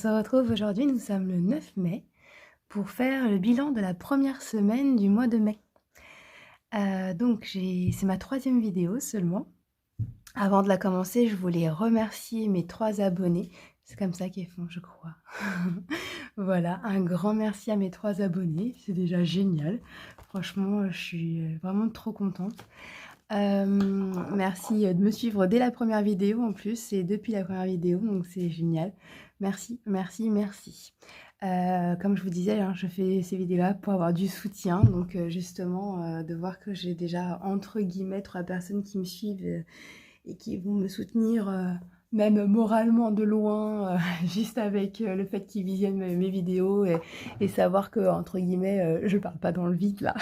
se retrouve aujourd'hui, nous sommes le 9 mai, pour faire le bilan de la première semaine du mois de mai. Donc c'est ma 3e vidéo seulement. Avant de la commencer, je voulais remercier mes 3 abonnés. C'est comme ça qu'ils font, je crois. Voilà, un grand merci à mes 3 abonnés, c'est déjà génial. Franchement, je suis vraiment trop contente. Merci de me suivre dès la première vidéo en plus et depuis la première vidéo, donc c'est génial. Merci, merci, merci. Comme je vous disais, hein, je fais ces vidéos-là pour avoir du soutien, donc justement, de voir que j'ai déjà entre guillemets 3 personnes qui me suivent et qui vont me soutenir même moralement de loin, juste avec le fait qu'ils visionnent mes vidéos et savoir que, entre guillemets, je parle pas dans le vide là.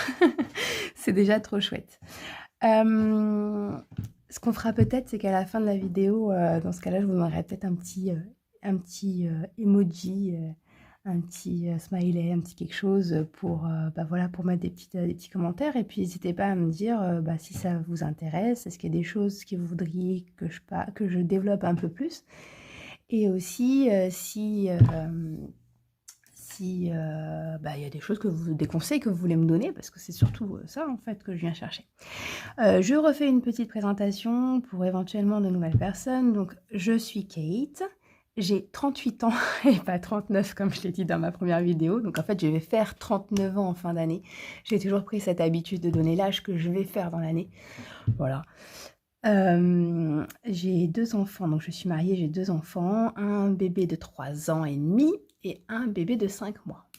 C'est déjà trop chouette. Ce qu'on fera peut-être, c'est qu'à la fin de la vidéo, dans ce cas-là, je vous demanderai peut-être un petit emoji, un petit smiley, un petit quelque chose pour, voilà, pour mettre des petits commentaires. Et puis, n'hésitez pas à me dire si ça vous intéresse, est-ce qu'il y a des choses que vous voudriez que je développe un peu plus. Et aussi, si il y a des choses des conseils que vous voulez me donner, parce que c'est surtout ça en fait que je viens chercher. Je refais une petite présentation pour éventuellement de nouvelles personnes. Donc je suis Kate, j'ai 38 ans et pas 39 comme je l'ai dit dans ma première vidéo. Donc en fait je vais faire 39 ans en fin d'année. J'ai toujours pris cette habitude de donner l'âge que je vais faire dans l'année. Voilà. J'ai 2 enfants, donc je suis mariée, j'ai 2 enfants, un bébé de 3 ans et demi et un bébé de 5 mois.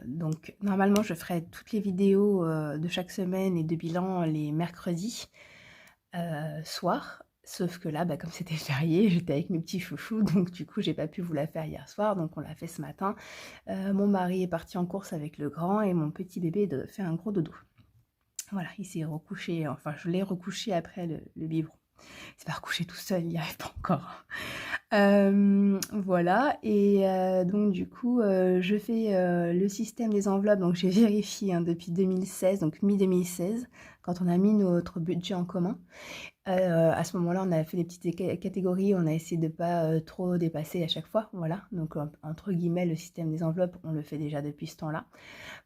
Donc normalement je ferai toutes les vidéos de chaque semaine et de bilan les mercredis soir, sauf que là comme c'était férié, j'étais avec mes petits chouchous, donc du coup j'ai pas pu vous la faire hier soir, donc on l'a fait ce matin. Mon mari est parti en course avec le grand et mon petit bébé fait un gros dodo. Voilà, il s'est recouché, enfin je l'ai recouché après le biberon. C'est pas recouché tout seul, il n'y arrive pas encore. Voilà, et donc du coup, je fais le système des enveloppes, donc j'ai vérifié depuis 2016, donc mi-2016, quand on a mis notre budget en commun. À ce moment-là, on a fait des petites catégories, on a essayé de pas trop dépasser à chaque fois, voilà. Donc entre guillemets, le système des enveloppes, on le fait déjà depuis ce temps-là.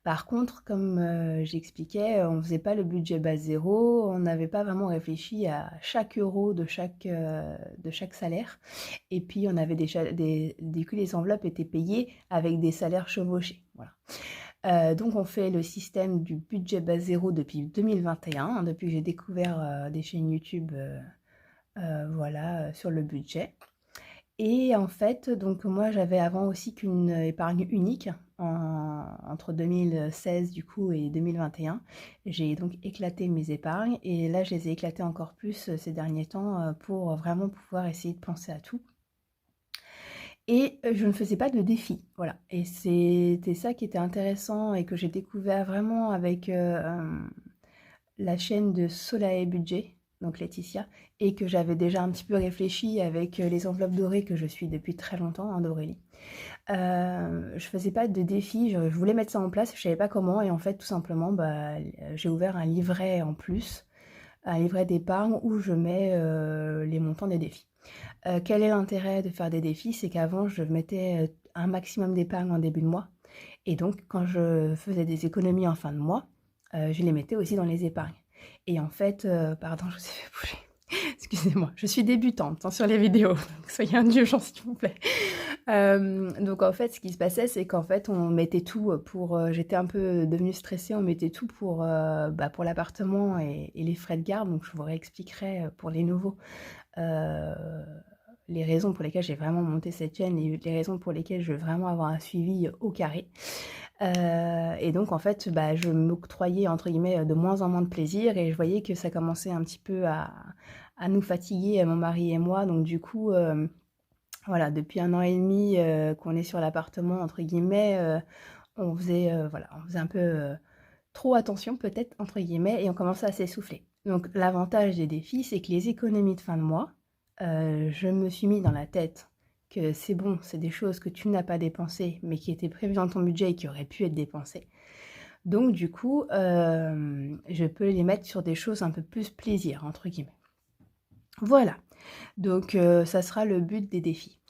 Par contre, comme j'expliquais, on faisait pas le budget base zéro, on n'avait pas vraiment réfléchi à chaque euro de chaque salaire. Et puis on avait du coup les enveloppes étaient payées avec des salaires chevauchés, voilà. Donc on fait le système du budget base zéro depuis 2021, depuis que j'ai découvert des chaînes YouTube voilà, sur le budget. Et en fait, donc moi j'avais avant aussi qu'une épargne unique entre 2016 du coup et 2021. J'ai donc éclaté mes épargnes et là je les ai éclatées encore plus ces derniers temps pour vraiment pouvoir essayer de penser à tout. Et je ne faisais pas de défi, voilà. Et c'était ça qui était intéressant et que j'ai découvert vraiment avec la chaîne de Soleil Budget, donc Laetitia, et que j'avais déjà un petit peu réfléchi avec les enveloppes dorées que je suis depuis très longtemps, hein, d'Aurélie. Je faisais pas de défi, je voulais mettre ça en place, je savais pas comment, et en fait tout simplement j'ai ouvert un livret en plus, un livret d'épargne où je mets les montants des défis. Quel est l'intérêt de faire des défis? C'est qu'avant, je mettais un maximum d'épargne en début de mois. Et donc, quand je faisais des économies en fin de mois, je les mettais aussi dans les épargnes. Et en fait, pardon, je vous ai fait bouger. Excusez-moi, je suis débutante sur les vidéos, donc soyez indulgents s'il vous plaît. Donc en fait, ce qui se passait, c'est qu'en fait, on mettait tout pour... j'étais un peu devenue stressée, on mettait tout pour l'appartement et les frais de garde, donc je vous réexpliquerai pour les nouveaux. Les raisons pour lesquelles j'ai vraiment monté cette chaîne et les raisons pour lesquelles je veux vraiment avoir un suivi au carré. Et donc en fait je m'octroyais entre guillemets de moins en moins de plaisir et je voyais que ça commençait un petit peu à nous fatiguer, mon mari et moi. Donc du coup voilà, depuis 1 an et demi qu'on est sur l'appartement entre guillemets, on faisait un peu trop attention peut-être entre guillemets et on commençait à s'essouffler. Donc l'avantage des défis, c'est que les économies de fin de mois, je me suis mis dans la tête que c'est bon, c'est des choses que tu n'as pas dépensées, mais qui étaient prévues dans ton budget et qui auraient pu être dépensées. Donc du coup, je peux les mettre sur des choses un peu plus plaisir, entre guillemets. Voilà, donc ça sera le but des défis.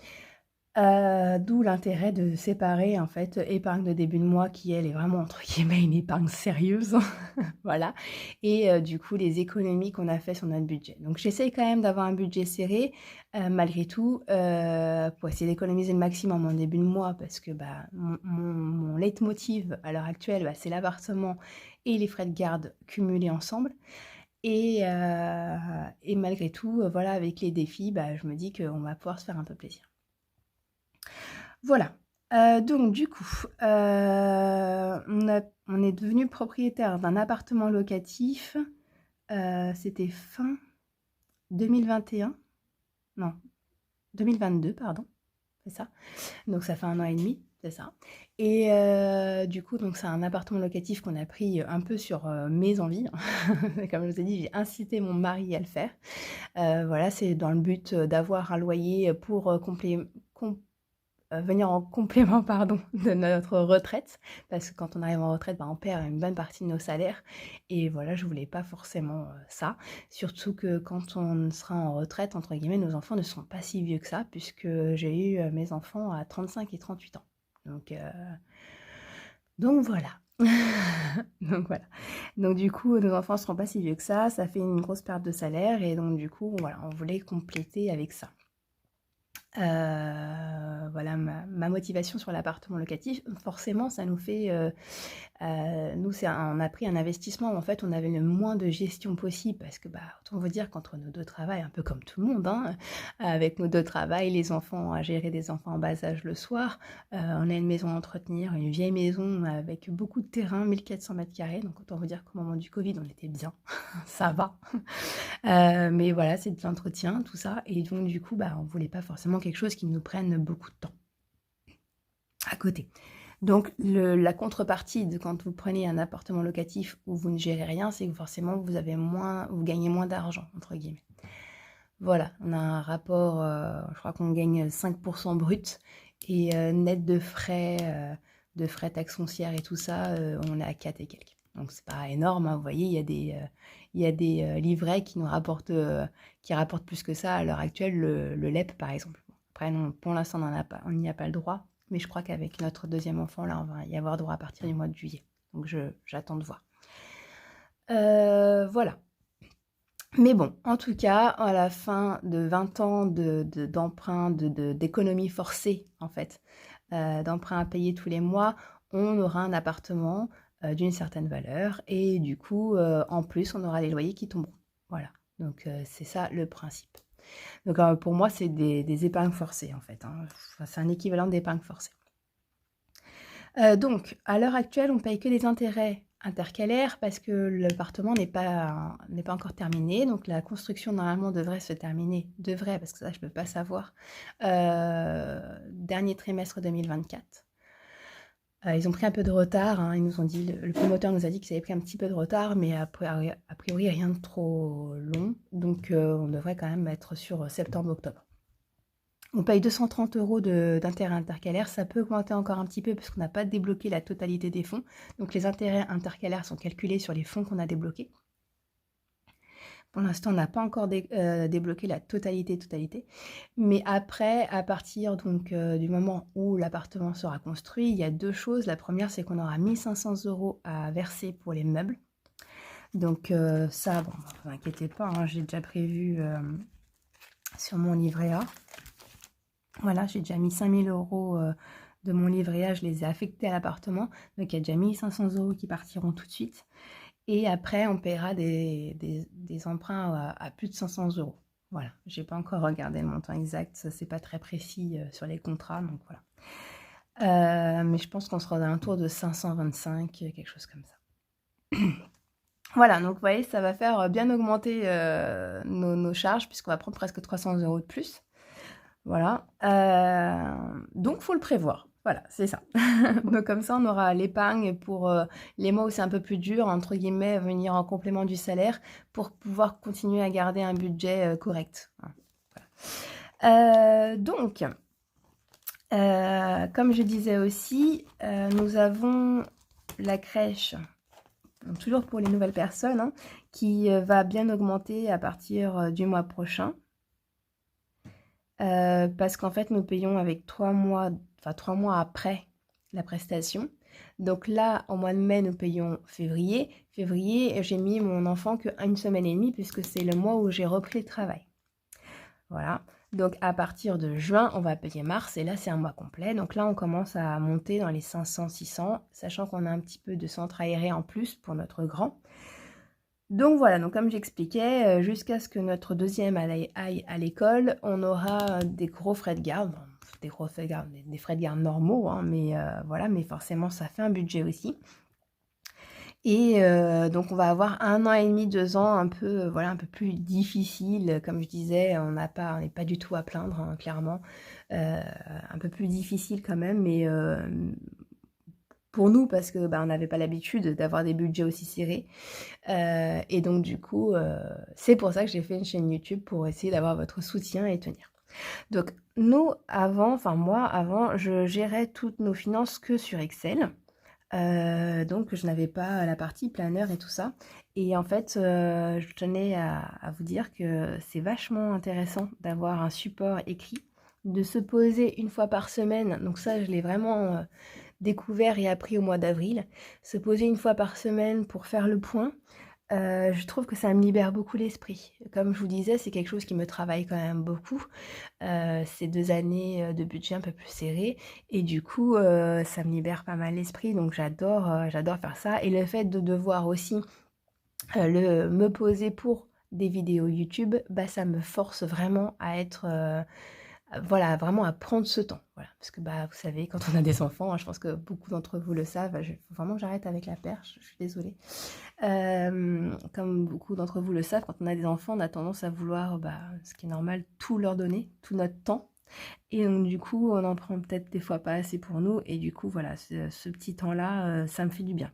D'où l'intérêt de séparer en fait épargne de début de mois qui elle est vraiment entre guillemets une épargne sérieuse, voilà et du coup les économies qu'on a fait sur notre budget. Donc j'essaye quand même d'avoir un budget serré, malgré tout, pour essayer d'économiser le maximum en début de mois parce que, bah, mon leitmotiv à l'heure actuelle, bah, c'est l'appartement et les frais de garde cumulés ensemble et malgré tout, voilà avec les défis, bah, je me dis qu'on va pouvoir se faire un peu plaisir. Voilà, donc du coup, on est devenu propriétaire d'un appartement locatif, c'était fin 2021? Non, 2022 pardon, c'est ça. Donc ça fait 1 an et demi, c'est ça et du coup donc c'est un appartement locatif qu'on a pris, un peu sur, mes envies. Comme je vous ai dit, j'ai incité mon mari à le faire. Voilà, c'est dans le but, d'avoir un loyer, pour, venir en complément pardon, de notre retraite. Parce que quand on arrive en retraite, bah, on perd une bonne partie de nos salaires et voilà, je voulais pas forcément, ça. Surtout que quand on sera en «retraite» entre guillemets, nos enfants ne seront pas si vieux que ça puisque j'ai eu, mes enfants à 35 et 38 ans. Donc voilà. Donc voilà. Donc du coup, nos enfants ne seront pas si vieux que ça fait une grosse perte de salaire et donc du coup, voilà, on voulait compléter avec ça. Voilà ma motivation sur l'appartement locatif. Forcément, ça nous fait, nous, on a pris un investissement où en fait on avait le moins de gestion possible parce que, bah, autant vous dire qu'entre nos 2 travails, un peu comme tout le monde, hein, avec nos 2 travails, les enfants, à gérer des enfants en bas âge le soir, on a une maison à entretenir, une vieille maison avec beaucoup de terrain, 1400 m², donc autant vous dire qu'au moment du Covid, on était bien, ça va. Mais voilà, c'est de l'entretien, tout ça et donc du coup, bah, on voulait pas forcément quelque chose qui nous prenne beaucoup de temps à côté. Donc la contrepartie de quand vous prenez un appartement locatif où vous ne gérez rien, c'est que forcément vous gagnez moins d'argent entre guillemets. Voilà, on a un rapport, je crois qu'on gagne 5 % brut et net de frais taxes foncières et tout ça, on est à 4 et quelques. Donc c'est pas énorme, hein, vous voyez, il y a des livrets qui nous rapportent, qui rapportent plus que ça à l'heure actuelle, le LEP par exemple. Après non, pour l'instant on n'y a pas le droit, mais je crois qu'avec notre deuxième enfant là, on va y avoir droit à partir du mois de juillet. Donc j'attends de voir. Voilà. Mais bon, en tout cas, à la fin de 20 ans d'emprunt, d'économie forcée en fait, d'emprunt à payer tous les mois, on aura un appartement, d'une certaine valeur et du coup, en plus, on aura les loyers qui tomberont. Voilà, donc c'est ça le principe. Donc pour moi, c'est des épargnes forcées en fait, hein. Enfin, c'est un équivalent d'épargne forcée. Donc à l'heure actuelle, on paye que des intérêts intercalaires parce que l'appartement n'est pas encore terminé. Donc la construction normalement devrait se terminer parce que ça je peux pas savoir, dernier trimestre 2024. Ils ont pris un peu de retard, hein, ils nous ont dit le promoteur nous a dit qu'ils avaient pris un petit peu de retard, mais a priori rien de trop long. Donc on devrait quand même être sur, septembre-octobre. On paye 230 € d'intérêts intercalaires, ça peut augmenter encore un petit peu parce qu'on n'a pas débloqué la totalité des fonds. Donc les intérêts intercalaires sont calculés sur les fonds qu'on a débloqués. Pour l'instant, on n'a pas encore débloqué la totalité. Mais après, à partir donc du moment où l'appartement sera construit, il y a 2 choses. La première, c'est qu'on aura 1 500 € à verser pour les meubles. Donc ça, bon, ne vous inquiétez pas, hein, j'ai déjà prévu sur mon livret A. Voilà, j'ai déjà mis 5 000 € de mon livret A, je les ai affectés à l'appartement. Donc il y a déjà 1 500 € qui partiront tout de suite. Et après, on paiera des emprunts à plus de 500 €. Voilà, j'ai pas encore regardé le montant exact, ça c'est pas très précis sur les contrats, donc voilà. Mais je pense qu'on sera dans un tour de 525, quelque chose comme ça. Voilà, donc vous voyez, ça va faire bien augmenter nos charges, puisqu'on va prendre presque 300 € de plus. Voilà, donc faut le prévoir. Voilà, c'est ça. Donc comme ça, on aura l'épargne pour les mois où c'est un peu plus dur, entre guillemets, venir en complément du salaire pour pouvoir continuer à garder un budget correct. Voilà. Donc, comme je disais aussi, nous avons la crèche, donc toujours pour les nouvelles personnes, hein, qui va bien augmenter à partir du mois prochain. parce qu'en fait, nous payons avec 3 mois, enfin 3 mois après la prestation. Donc là, au mois de mai, nous payons février. Février, j'ai mis mon enfant qu'une semaine et demie puisque c'est le mois où j'ai repris le travail. Voilà. Donc à partir de juin, on va payer mars et là, c'est un mois complet. Donc là, on commence à monter dans les 500-600, sachant qu'on a un petit peu de centre aéré en plus pour notre grand. Donc voilà, donc comme j'expliquais, jusqu'à ce que notre deuxième aille à l'école, on aura des gros frais de garde, des gros frais de garde, des frais de garde normaux, hein, mais voilà, mais forcément ça fait un budget aussi. Et donc on va avoir 1 an et demi, 2 ans un peu, voilà, un peu plus difficile. Comme je disais, on n'est pas du tout à plaindre, hein, clairement. Un peu plus difficile quand même, mais pour nous, parce que on n'avait pas l'habitude d'avoir des budgets aussi serrés. Et donc du coup, c'est pour ça que j'ai fait une chaîne YouTube pour essayer d'avoir votre soutien et tenir. Donc nous, avant, enfin moi, avant, je gérais toutes nos finances que sur Excel. Donc je n'avais pas la partie planeur et tout ça. Et en fait, je tenais à vous dire que c'est vachement intéressant d'avoir un support écrit, de se poser une fois par semaine. Donc ça, je l'ai vraiment découvert et appris au mois d'avril. Se poser une fois par semaine pour faire le point. Je trouve que ça me libère beaucoup l'esprit. Comme je vous disais, c'est quelque chose qui me travaille quand même beaucoup. Ces 2 années de budget un peu plus serré et du coup, ça me libère pas mal l'esprit, donc j'adore faire ça. Et le fait de devoir aussi me poser pour des vidéos YouTube, ça me force vraiment à être, voilà, vraiment à prendre ce temps. Voilà, parce que vous savez, quand on a des enfants, hein, je pense que beaucoup d'entre vous le savent, faut vraiment que j'arrête avec la perche, je suis désolée. Comme beaucoup d'entre vous le savent, quand on a des enfants, on a tendance à vouloir, ce qui est normal, tout leur donner, tout notre temps. Et donc du coup, on en prend peut-être des fois pas assez pour nous. Et du coup, voilà, ce petit temps-là, ça me fait du bien.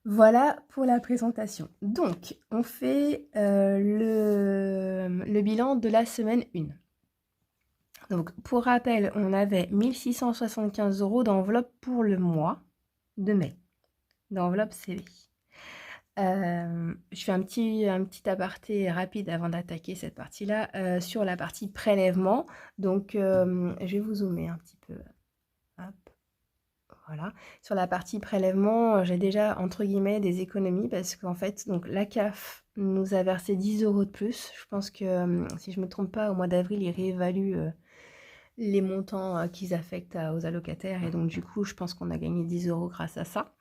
Voilà pour la présentation. Donc, on fait le bilan de la semaine 1. Donc, pour rappel, on avait 1 675 € d'enveloppe pour le mois de mai, d'enveloppe CV. Je fais un petit aparté rapide avant d'attaquer cette partie-là, sur la partie prélèvement. Donc, je vais vous zoomer un petit peu. Hop, voilà. Sur la partie prélèvement, j'ai déjà, entre guillemets, des économies parce qu'en fait, donc la CAF nous a versé 10 € de plus. Je pense que, si je ne me trompe pas, au mois d'avril, ils réévaluent les montants qu'ils affectent aux allocataires et donc du coup, je pense qu'on a gagné 10 € grâce à ça.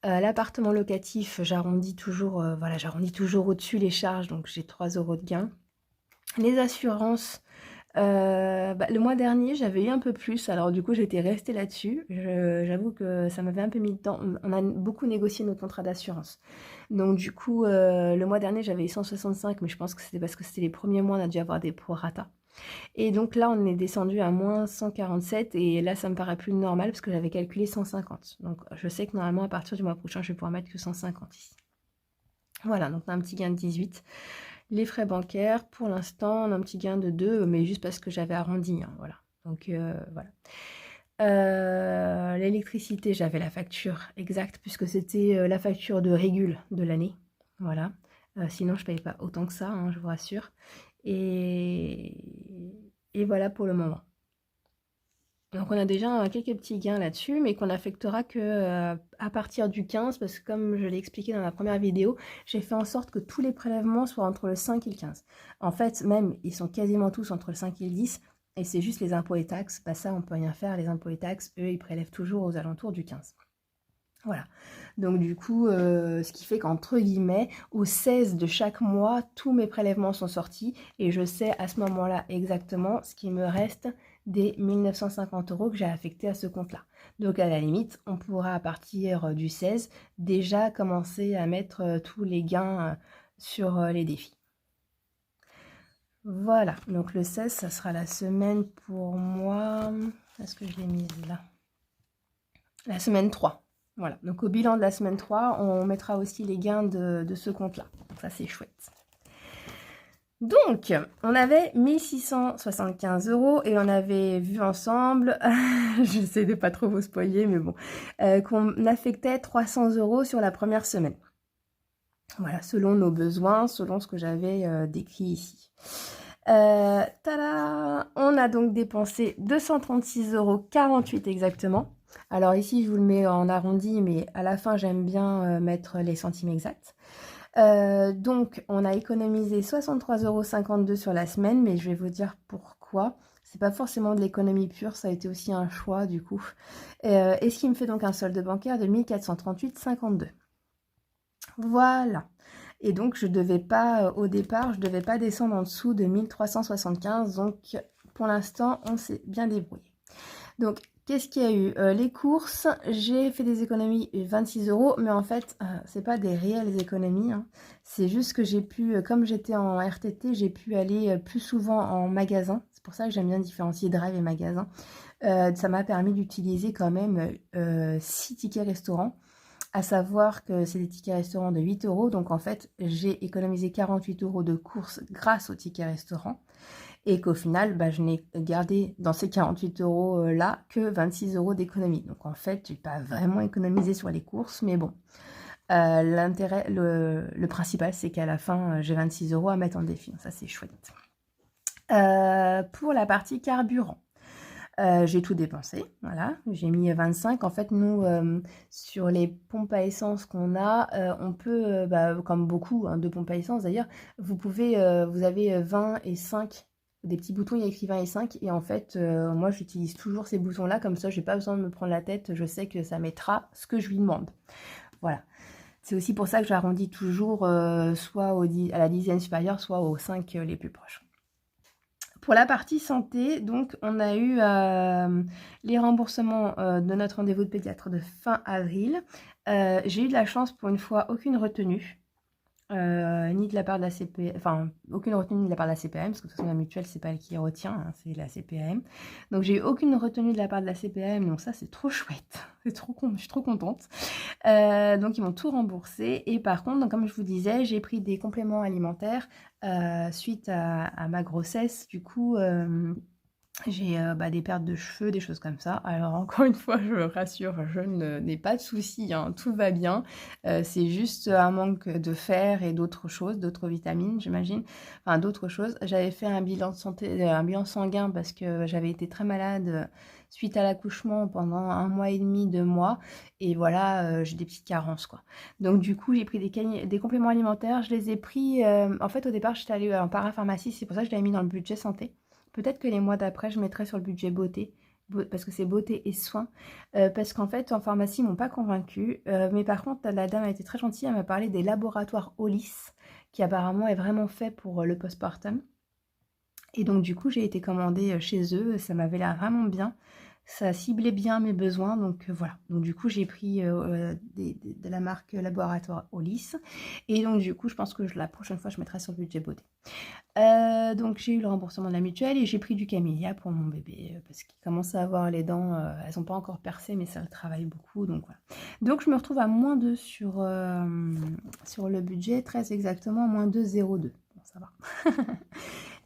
L'appartement locatif, j'arrondis toujours, voilà, j'arrondis toujours au-dessus les charges, donc j'ai 3 € de gain. Les assurances, le mois dernier, j'avais eu un peu plus, alors du coup, j'étais restée là-dessus. J'avoue que ça m'avait un peu mis de temps. On a beaucoup négocié nos contrats d'assurance. Donc du coup, le mois dernier, j'avais eu 165, mais je pense que c'était parce que c'était les premiers mois, on a dû avoir des prorata. Et donc là, on est descendu à moins 147 et là, ça me paraît plus normal parce que j'avais calculé 150. Donc je sais que normalement, à partir du mois prochain, je vais pouvoir mettre que 150 ici. Voilà, donc on a un petit gain de 18. Les frais bancaires, pour l'instant, on a un petit gain de 2, mais juste parce que j'avais arrondi, hein, voilà. Donc voilà. L'électricité, j'avais la facture exacte puisque c'était la facture de régule de l'année. Voilà. Sinon, je ne paye pas autant que ça, hein, je vous rassure. Et voilà pour le moment. Donc on a déjà quelques petits gains là-dessus, mais qu'on affectera que à partir du 15, parce que comme je l'ai expliqué dans la première vidéo, j'ai fait en sorte que tous les prélèvements soient entre le 5 et le 15. En fait, même, ils sont quasiment tous entre le 5 et le 10, et c'est juste les impôts et taxes. Ça, on peut rien faire, les impôts et taxes, eux, ils prélèvent toujours aux alentours du 15. Voilà, donc du coup, ce qui fait qu'entre guillemets, au 16 de chaque mois, tous mes prélèvements sont sortis et je sais à ce moment-là exactement ce qui me reste des 1 950 € que j'ai affectés à ce compte-là. Donc à la limite, on pourra à partir du 16 déjà commencer à mettre tous les gains sur les défis. Voilà, donc le 16, ça sera la semaine pour moi. Est-ce que je l'ai mise là? La semaine 3. Voilà, donc au bilan de la semaine 3, on mettra aussi les gains de ce compte-là. Ça, c'est chouette. Donc, on avait 1 675 € et on avait vu ensemble, j'essaie de pas trop vous spoiler, mais bon, qu'on affectait 300 € sur la première semaine. Voilà, selon nos besoins, selon ce que j'avais décrit ici. Tada! On a donc dépensé 236,48 € exactement. Alors ici, je vous le mets en arrondi, mais à la fin, j'aime bien mettre les centimes exacts. Donc, on a économisé 63,52 € sur la semaine, mais je vais vous dire pourquoi. C'est pas forcément de l'économie pure, ça a été aussi un choix du coup. Et ce qui me fait donc un solde bancaire de 1438,52 €. Voilà. Et donc, je devais pas, au départ, je devais pas descendre en dessous de 1375. Donc, pour l'instant, on s'est bien débrouillé. Donc, qu'est-ce qu'il y a eu? Les courses, j'ai fait des économies 26 €, mais en fait, c'est pas des réelles économies, hein. C'est juste que j'ai pu, comme j'étais en RTT, j'ai pu aller plus souvent en magasin. C'est pour ça que j'aime bien différencier drive et magasin. Ça m'a permis d'utiliser quand même 6 tickets restaurants. À savoir que c'est des tickets restaurants de 8 €. Donc en fait, j'ai économisé 48 € de courses grâce aux tickets restaurants. Et qu'au final, je n'ai gardé dans ces 48 € là que 26 € d'économie. Donc en fait, j'ai pas vraiment économisé sur les courses, mais bon. L'intérêt, le principal, c'est qu'à la fin, j'ai 26 € à mettre en défi. Ça, c'est chouette. Pour la partie carburant. J'ai tout dépensé, voilà, j'ai mis 25. En fait, nous, sur les pompes à essence qu'on a, on peut, comme beaucoup de pompes à essence d'ailleurs, vous avez 20 et 5, des petits boutons, il y a écrit 20 et 5, et en fait, moi j'utilise toujours ces boutons-là, comme ça j'ai pas besoin de me prendre la tête, je sais que ça mettra ce que je lui demande. Voilà. C'est aussi pour ça que j'arrondis toujours soit à la dizaine supérieure, soit aux 5 les plus proches. Pour la partie santé, donc on a eu les remboursements de notre rendez-vous de pédiatre de fin avril. J'ai eu de la chance pour une fois, aucune retenue. Ni de la part de la CPM, enfin aucune retenue de la part de la CPM, parce que de toute façon la mutuelle c'est pas elle qui retient, hein, c'est la CPM. Donc j'ai eu aucune retenue de la part de la CPM, donc ça c'est trop chouette, je suis trop contente. Donc ils m'ont tout remboursé, et par contre, donc, comme je vous disais, j'ai pris des compléments alimentaires suite à ma grossesse. Du coup, j'ai des pertes de cheveux, des choses comme ça. Alors encore une fois, je rassure, je n'ai pas de soucis, hein, tout va bien. C'est juste un manque de fer et d'autres choses, d'autres vitamines, j'imagine. Enfin, d'autres choses. J'avais fait un bilan de santé, un bilan sanguin parce que j'avais été très malade suite à l'accouchement pendant 1 mois et demi, 2 mois. Et voilà, j'ai des petites carences, quoi. Donc du coup, j'ai pris des compléments alimentaires. Je les ai pris, en fait, au départ, j'étais allée en parapharmacie. C'est pour ça que je l'avais mis dans le budget santé. Peut-être que les mois d'après, je mettrai sur le budget beauté, parce que c'est beauté et soins. Parce qu'en fait, en pharmacie, ils m'ont pas convaincue. Mais par contre, la dame a été très gentille, elle m'a parlé des laboratoires Olis, qui apparemment est vraiment fait pour le postpartum. Et donc, du coup, j'ai été commandée chez eux, ça m'avait l'air vraiment bien. Ça ciblait bien mes besoins, donc voilà. Donc du coup, j'ai pris de la marque Laboratoire Olis. Et donc du coup, je pense que la prochaine fois, je mettrai sur le budget beauté. Donc j'ai eu le remboursement de la mutuelle et j'ai pris du Camellia pour mon bébé parce qu'il commence à avoir les dents, elles sont pas encore percées, mais ça le travaille beaucoup, donc voilà. Donc je me retrouve à -2 sur le budget, très exactement, -2,02. Bon, ça va.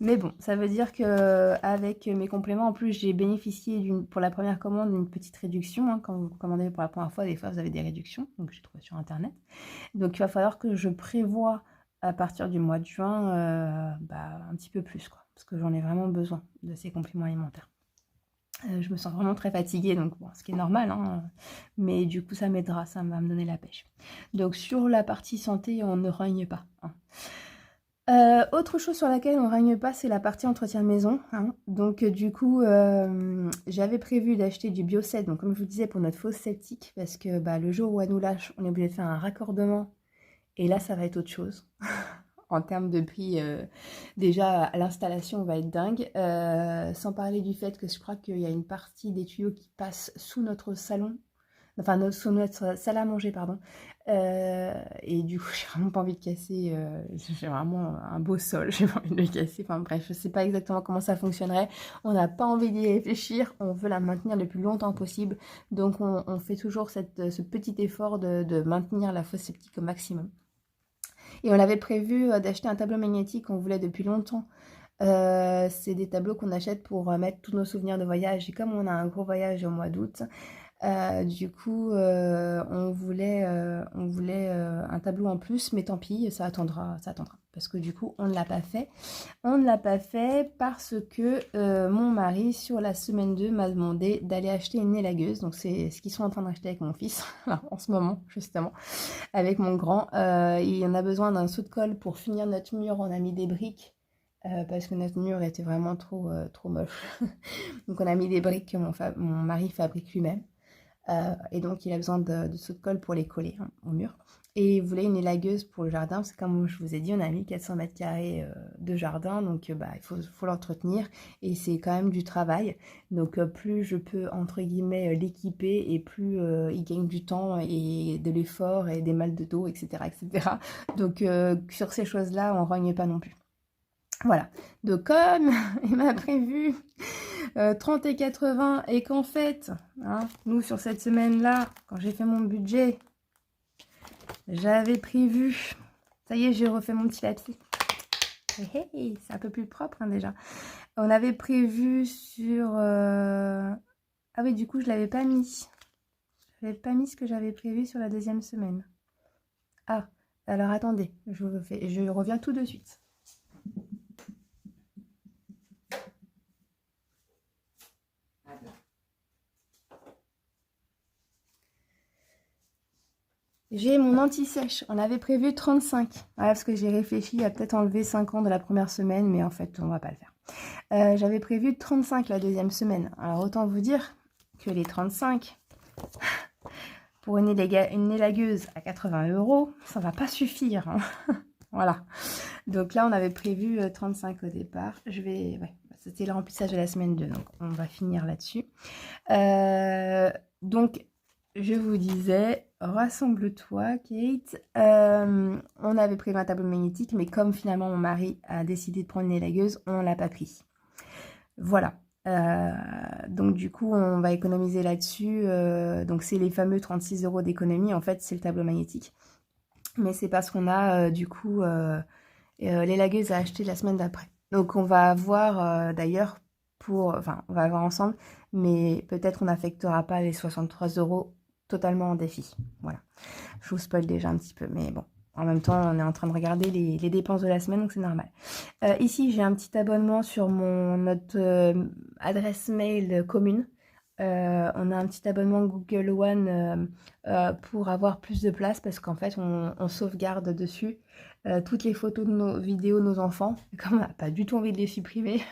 Mais bon, ça veut dire qu'avec mes compléments, en plus, j'ai bénéficié pour la première commande d'une petite réduction, hein. Quand vous commandez pour la première fois, des fois, vous avez des réductions, donc j'ai trouvé sur internet. Donc il va falloir que je prévoie à partir du mois de juin, un petit peu plus, quoi, parce que j'en ai vraiment besoin de ces compléments alimentaires. Je me sens vraiment très fatiguée, donc bon, ce qui est normal, hein, mais du coup ça m'aidera, ça va me donner la pêche. Donc sur la partie santé, on ne règne pas, hein. Autre chose sur laquelle on ne règne pas, c'est la partie entretien de maison, hein. Donc du coup, j'avais prévu d'acheter du Bioset, donc comme je vous disais, pour notre fosse septique, parce que le jour où elle nous lâche, on est obligé de faire un raccordement, et là ça va être autre chose. En termes de prix, déjà à l'installation, on va être dingue. Sans parler du fait que je crois qu'il y a une partie des tuyaux qui passe sous notre salon, enfin sous notre salle à manger, pardon. Et du coup, j'ai vraiment pas envie de casser, j'ai vraiment un beau sol, j'ai pas envie de le casser. Enfin bref, je sais pas exactement comment ça fonctionnerait. On n'a pas envie d'y réfléchir, on veut la maintenir le plus longtemps possible. Donc on fait toujours ce petit effort de maintenir la fosse septique au maximum. Et on avait prévu d'acheter un tableau magnétique qu'on voulait depuis longtemps. C'est des tableaux qu'on achète pour mettre tous nos souvenirs de voyage. Et comme on a un gros voyage au mois d'août, du coup, on voulait un tableau en plus, mais tant pis, ça attendra. parce que du coup, on ne l'a pas fait. On ne l'a pas fait parce que mon mari, sur la semaine 2, m'a demandé d'aller acheter une élagueuse. Donc, c'est ce qu'ils sont en train d'acheter avec mon fils, en ce moment, justement, avec mon grand. Il en a besoin d'un seau de colle pour finir notre mur. On a mis des briques. Parce que notre mur était vraiment trop moche. Donc on a mis des briques que mon mari fabrique lui-même. Et donc il a besoin de seaux de colle pour les coller au mur. Et il voulait une élagueuse pour le jardin, parce que comme je vous ai dit, on a mis 400 mètres carrés de jardin, donc il faut l'entretenir, et c'est quand même du travail. Donc plus je peux, entre guillemets, l'équiper, et plus il gagne du temps, et de l'effort, et des mal de dos, etc. etc. Donc sur ces choses-là, on ne rogne pas non plus. Voilà, donc comme il m'a prévu 30 et 80 et qu'en fait, hein, nous sur cette semaine-là, quand j'ai fait mon budget, j'avais prévu, ça y est, j'ai refait mon petit papier. Hey, hey, c'est un peu plus propre hein, déjà. On avait prévu sur... Ah oui, du coup, je l'avais pas mis. Je n'avais pas mis ce que j'avais prévu sur la deuxième semaine. Ah, alors attendez, je reviens tout de suite. J'ai mon anti-sèche. On avait prévu 35. Voilà, parce que j'ai réfléchi à peut-être enlever 50 de la première semaine, mais en fait, on va pas le faire. J'avais prévu 35 la deuxième semaine. Alors, autant vous dire que les 35, pour une élagueuse à 80 €, ça va pas suffire. Hein. Voilà. Donc là, on avait prévu 35 au départ. Ouais, c'était le remplissage de la semaine 2, donc on va finir là-dessus. Donc, je vous disais, rassemble-toi, Kate. On avait prévu un tableau magnétique, mais comme finalement mon mari a décidé de prendre une élagueuse, on ne l'a pas pris. Voilà. Donc du coup, on va économiser là-dessus. Donc c'est les fameux 36 € d'économie. En fait, c'est le tableau magnétique. Mais c'est parce qu'on a du coup l'élagueuse à acheter la semaine d'après. Donc on va voir d'ailleurs enfin on va voir ensemble, mais peut-être on n'affectera pas les 63 € totalement en défi. Voilà. Je vous spoil déjà un petit peu, mais bon. En même temps, on est en train de regarder les dépenses de la semaine, donc c'est normal. Ici, j'ai un petit abonnement sur notre adresse mail commune. On a un petit abonnement Google One pour avoir plus de place parce qu'en fait, on sauvegarde dessus toutes les photos de nos vidéos de nos enfants. Comme on n'a pas du tout envie de les supprimer.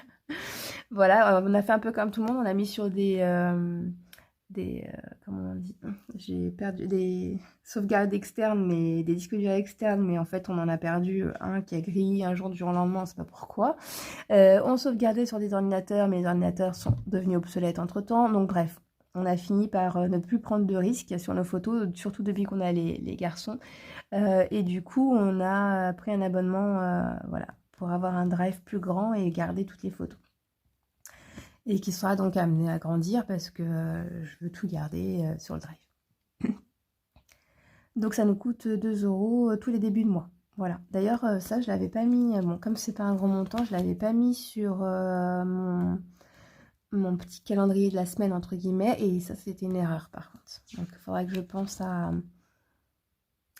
Voilà, on a fait un peu comme tout le monde. On a mis sur comment on dit, j'ai perdu des sauvegardes externes, mais des disques durs externes, mais en fait on en a perdu un qui a grillé un jour du jour au lendemain, on sait pas pourquoi. On sauvegardait sur des ordinateurs, mais les ordinateurs sont devenus obsolètes entre temps, donc bref, on a fini par ne plus prendre de risques sur nos photos, surtout depuis qu'on a les garçons, et du coup on a pris un abonnement, voilà, pour avoir un drive plus grand et garder toutes les photos. Et qui sera donc amené à grandir parce que je veux tout garder sur le drive. Donc ça nous coûte 2 € tous les débuts de mois. Voilà. D'ailleurs, ça, je l'avais pas mis, bon, comme c'est pas un gros montant, je l'avais pas mis sur mon petit calendrier de la semaine, entre guillemets, et ça, c'était une erreur, par contre. Donc, il faudra que je pense à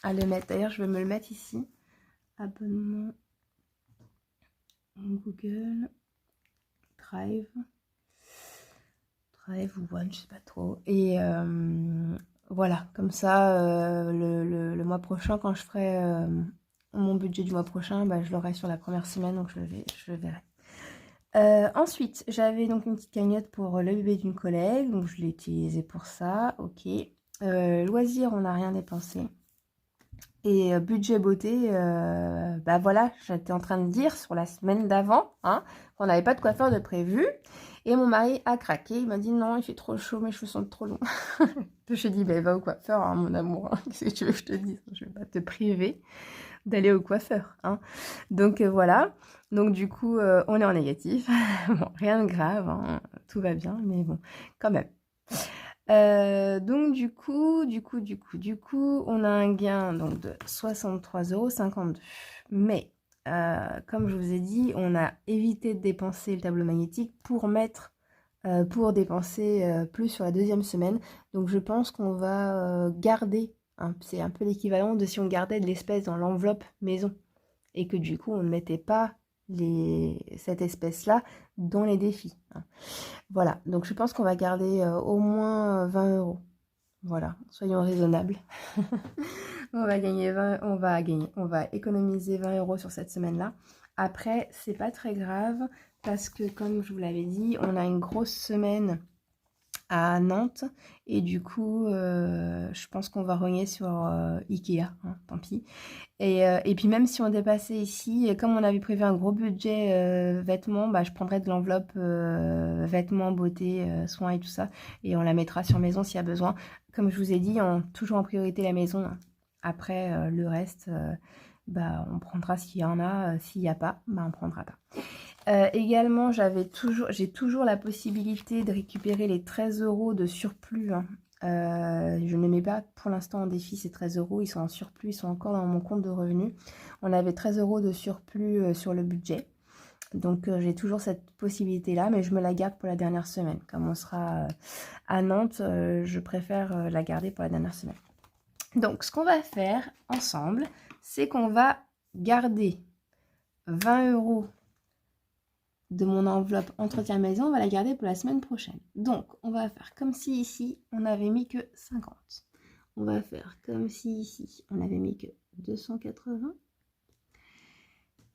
le mettre. D'ailleurs, je vais me le mettre ici. Abonnement Google Drive. Ou One, je sais pas trop. Et voilà, comme ça, le mois prochain, quand je ferai mon budget du mois prochain, bah, je l'aurai sur la première semaine, donc je le verrai. Ensuite, j'avais donc une petite cagnotte pour le bébé d'une collègue, donc je l'ai utilisée pour ça, ok. Loisirs, on n'a rien dépensé. Et budget beauté, bah voilà, j'étais en train de dire sur la semaine d'avant, hein, qu'on n'avait pas de coiffeur de prévu. Et mon mari a craqué, il m'a dit non, il fait trop chaud, mes cheveux sont trop longs. Je lui ai dit, bah, va au coiffeur, hein, mon amour, hein. Qu'est-ce que tu veux que je te dise? Je vais pas te priver d'aller au coiffeur. Hein. Donc voilà, donc du coup, on est en négatif. Bon, rien de grave, hein. Tout va bien, mais bon, quand même. Donc du coup, on a un gain donc, de 63,52 €. Mais comme je vous ai dit, on a évité de dépenser le tableau magnétique pour dépenser plus sur la deuxième semaine. Donc je pense qu'on va garder, hein, c'est un peu l'équivalent de si on gardait de l'espèce dans l'enveloppe maison. et que du coup, on ne mettait pas cette espèce-là dans les défis. Hein. Voilà, donc je pense qu'on va garder au moins 20 euros. Voilà, soyons raisonnables. On va économiser 20 euros sur cette semaine-là. Après, c'est pas très grave parce que, comme je vous l'avais dit, on a une grosse semaine à Nantes et du coup, je pense qu'on va rogner sur Ikea, hein, tant pis. Et puis même si on dépassait ici, comme on avait prévu un gros budget vêtements, bah, je prendrai de l'enveloppe vêtements, beauté, soins et tout ça, et on la mettra sur maison s'il y a besoin. Comme je vous ai dit, toujours en priorité la maison. Hein. Après, le reste, bah, on prendra s'il y en a. S'il n'y a pas, bah, on prendra pas. Également, j'ai toujours la possibilité de récupérer les 13 euros de surplus. Hein. Je ne mets pas pour l'instant en défi ces 13 euros, ils sont en surplus, ils sont encore dans mon compte de revenus. On avait 13 euros de surplus sur le budget. Donc j'ai toujours cette possibilité-là, mais je me la garde pour la dernière semaine. Comme on sera à Nantes, je préfère la garder pour la dernière semaine. Donc ce qu'on va faire ensemble, c'est qu'on va garder 20 euros de mon enveloppe entretien maison, on va la garder pour la semaine prochaine. Donc, on va faire comme si ici, on n'avait mis que 50. On va faire comme si ici, on n'avait mis que 280.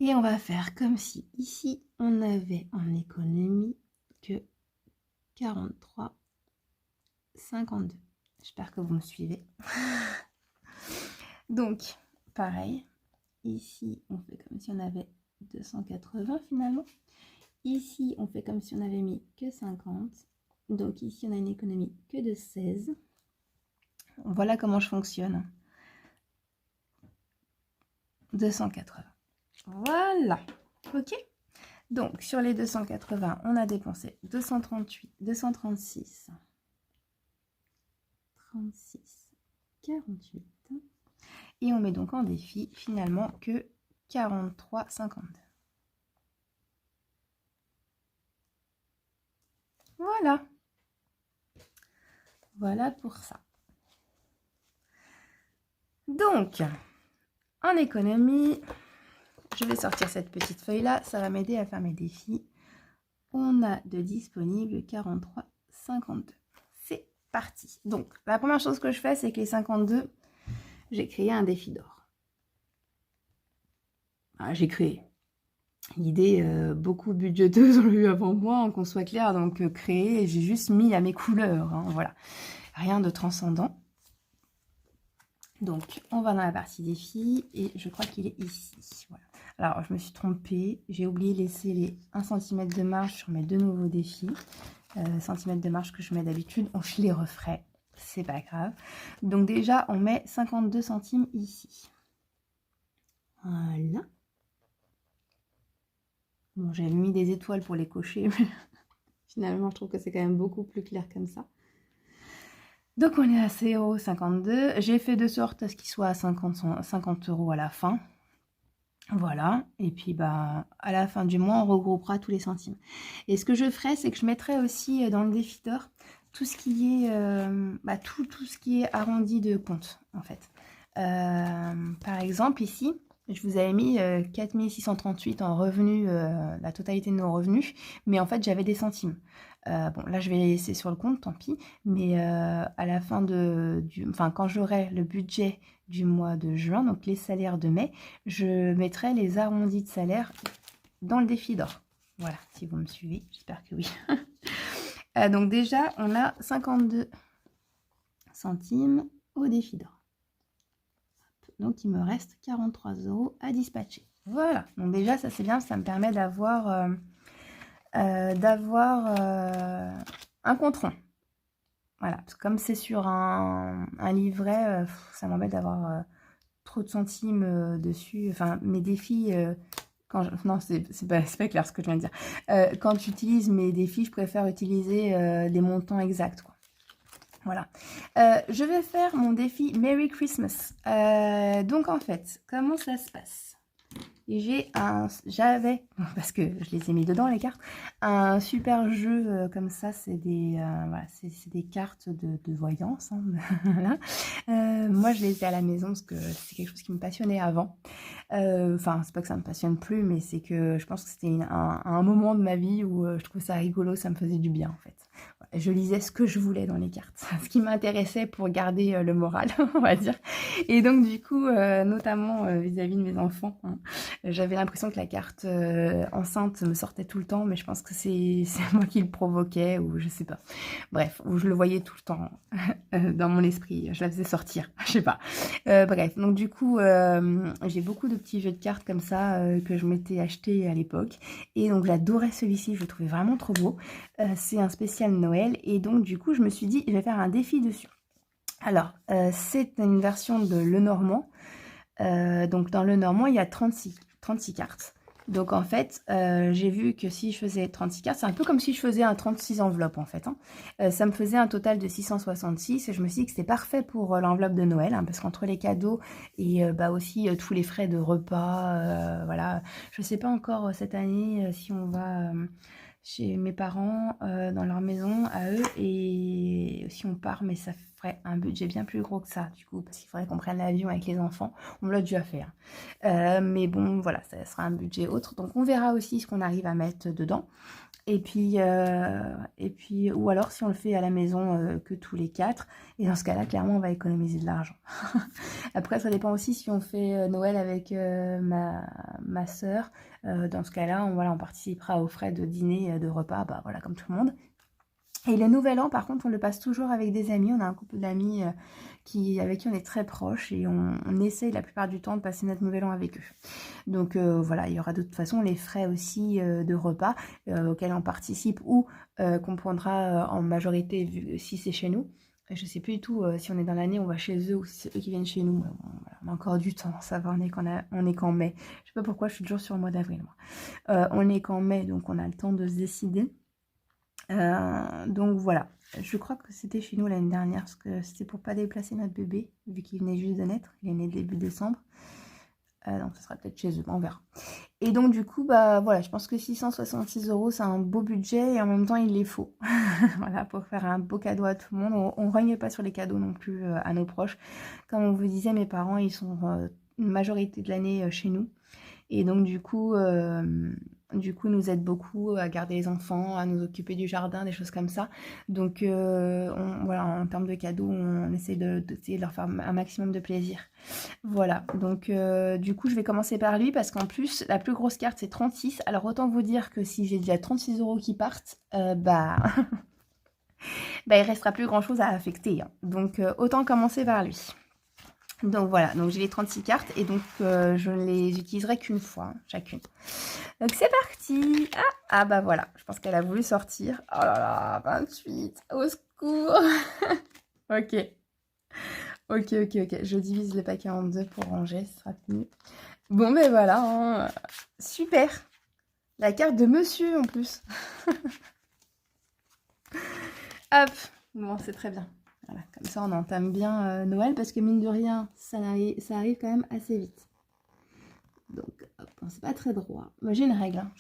Et on va faire comme si ici, on n'avait en économie que 43,52. J'espère que vous me suivez. Donc, pareil. Ici, on fait comme si on avait 280 finalement. Ici, on fait comme si on avait mis que 50. Donc ici, on a une économie que de 16. Voilà comment je fonctionne. 280. Voilà. Ok. Donc, sur les 280, on a dépensé 238, 236, 36, 48. Et on met donc en défi, finalement, que 43,52. Voilà. Voilà pour ça. Donc, en économie, je vais sortir cette petite feuille-là. Ça va m'aider à faire mes défis. On a de disponible 43,52. C'est parti. Donc, la première chose que je fais, c'est que les 52, j'ai créé un défi d'or. Ah, j'ai créé. L'idée, beaucoup budgéteuse ont eu avant moi, qu'on soit clair, donc créer, j'ai juste mis à mes couleurs, hein, voilà. Rien de transcendant. Donc, on va dans la partie défi, et je crois qu'il est ici, voilà. Alors, je me suis trompée, j'ai oublié de laisser les 1 cm de marge sur mes deux nouveaux défis. Centimètres de marge que je mets d'habitude, je les referai, c'est pas grave. Donc déjà, on met 52 centimes ici. Voilà. Bon, j'avais mis des étoiles pour les cocher, mais finalement, je trouve que c'est quand même beaucoup plus clair comme ça. Donc, on est à 0,52. J'ai fait de sorte à ce qu'il soit à 50 euros à la fin. Voilà. Et puis, bah, à la fin du mois, on regroupera tous les centimes. Et ce que je ferai, c'est que je mettrai aussi dans le défi d'or tout ce qui est, tout ce qui est arrondi de compte, en fait. Par exemple, ici, je vous avais mis 4638 en revenus, la totalité de nos revenus, mais en fait, j'avais des centimes. Bon, là, je vais les laisser sur le compte, tant pis, mais à la fin quand j'aurai le budget du mois de juin, donc les salaires de mai, je mettrai les arrondis de salaire dans le défi d'or. Voilà, si vous me suivez, j'espère que oui. Donc déjà, on a 52 centimes au défi d'or. Donc, il me reste 43 euros à dispatcher. Voilà. Donc, déjà, ça, c'est bien. Ça me permet d'avoir un compte rond. Voilà. Parce que comme c'est sur un livret, ça m'embête d'avoir trop de centimes dessus. Enfin, mes défis... Non, c'est pas clair ce que je viens de dire. Quand j'utilise mes défis, je préfère utiliser des montants exacts, quoi. Voilà. Je vais faire mon défi Merry Christmas. Donc, en fait, comment ça se passe? Et j'avais, parce que je les ai mis dedans les cartes, un super jeu comme ça, c'est voilà, c'est des cartes de voyance, hein, voilà. Moi je les ai à la maison parce que c'est quelque chose qui me passionnait avant. Enfin, c'est pas que ça me passionne plus, mais c'est que je pense que c'était un moment de ma vie où je trouvais ça rigolo, ça me faisait du bien en fait. Je lisais ce que je voulais dans les cartes, ce qui m'intéressait pour garder le moral, on va dire. Et donc du coup, notamment vis-à-vis de mes enfants, hein, j'avais l'impression que la carte enceinte me sortait tout le temps, mais je pense que c'est moi qui le provoquais, ou je sais pas. Bref, où je le voyais tout le temps dans mon esprit, je la faisais sortir, je sais pas. Bref, donc du coup, j'ai beaucoup de petits jeux de cartes comme ça que je m'étais acheté à l'époque. Et donc j'adorais celui-ci, je le trouvais vraiment trop beau. C'est un spécial Noël, et donc du coup je me suis dit je vais faire un défi dessus. Alors c'est une version de Lenormand. Donc dans Lenormand il y a 36 cartes. Donc en fait j'ai vu que si je faisais 36 cartes, c'est un peu comme si je faisais un 36 enveloppes en fait, hein. Ça me faisait un total de 666, et je me suis dit que c'était parfait pour l'enveloppe de Noël, hein, parce qu'entre les cadeaux et aussi tous les frais de repas, voilà. Je sais pas encore cette année si on va chez mes parents, dans leur maison à eux, et si on part, mais ça ferait un budget bien plus gros que ça, du coup, parce qu'il faudrait qu'on prenne l'avion avec les enfants. On me l'a déjà fait, hein. Mais bon, voilà, ça sera un budget autre. Donc on verra aussi ce qu'on arrive à mettre dedans. Et puis, ou alors si on le fait à la maison que tous les 4, et dans ce cas-là, clairement, on va économiser de l'argent. Après, ça dépend aussi si on fait Noël avec ma sœur. Dans ce cas-là, on participera aux frais de dîner, de repas, bah voilà, comme tout le monde. Et le nouvel an, par contre, on le passe toujours avec des amis. On a un couple d'amis avec qui on est très proches, et on essaye la plupart du temps de passer notre nouvel an avec eux. Donc voilà, il y aura de toute façon les frais aussi de repas auxquels on participe, ou qu'on prendra en majorité si c'est chez nous. Je sais plus du tout si on est dans l'année, on va chez eux, ou si c'est eux qui viennent chez nous. Bon, voilà, on a encore du temps, ça va, on est qu'en mai. Je sais pas pourquoi, je suis toujours sur le mois d'avril, moi. On est qu'en mai, donc on a le temps de se décider. Donc voilà, je crois que c'était chez nous l'année dernière, parce que c'était pour pas déplacer notre bébé, vu qu'il venait juste de naître, il est né début décembre. Donc ça sera peut-être chez eux, on verra. Et donc du coup, bah voilà, je pense que 666 €, c'est un beau budget, et en même temps il est faux. Voilà, pour faire un beau cadeau à tout le monde. On règne pas sur les cadeaux non plus à nos proches. Comme on vous disait, mes parents, ils sont une majorité de l'année chez nous. Et donc du coup, nous aide beaucoup à garder les enfants, à nous occuper du jardin, des choses comme ça. Donc voilà, en termes de cadeaux, on essaie de leur faire un maximum de plaisir. Voilà, donc du coup je vais commencer par lui, parce qu'en plus la plus grosse carte c'est 36. Alors autant vous dire que si j'ai déjà 36 € qui partent, bah... bah il restera plus grand chose à affecter, hein. Donc autant commencer par lui. Donc voilà, donc j'ai les 36 cartes, et donc je ne les utiliserai qu'une fois, hein, chacune. Donc c'est parti. Ah bah voilà, je pense qu'elle a voulu sortir. Oh là là, 28, au secours. Ok, je divise le paquet en deux pour ranger, ce sera mieux. Bon ben voilà, hein. Super. La carte de monsieur en plus. Hop, bon c'est très bien. Voilà, comme ça on entame bien Noël, parce que mine de rien, ça arrive quand même assez vite. Donc, hop, c'est pas très droit. Moi j'ai une règle, hein.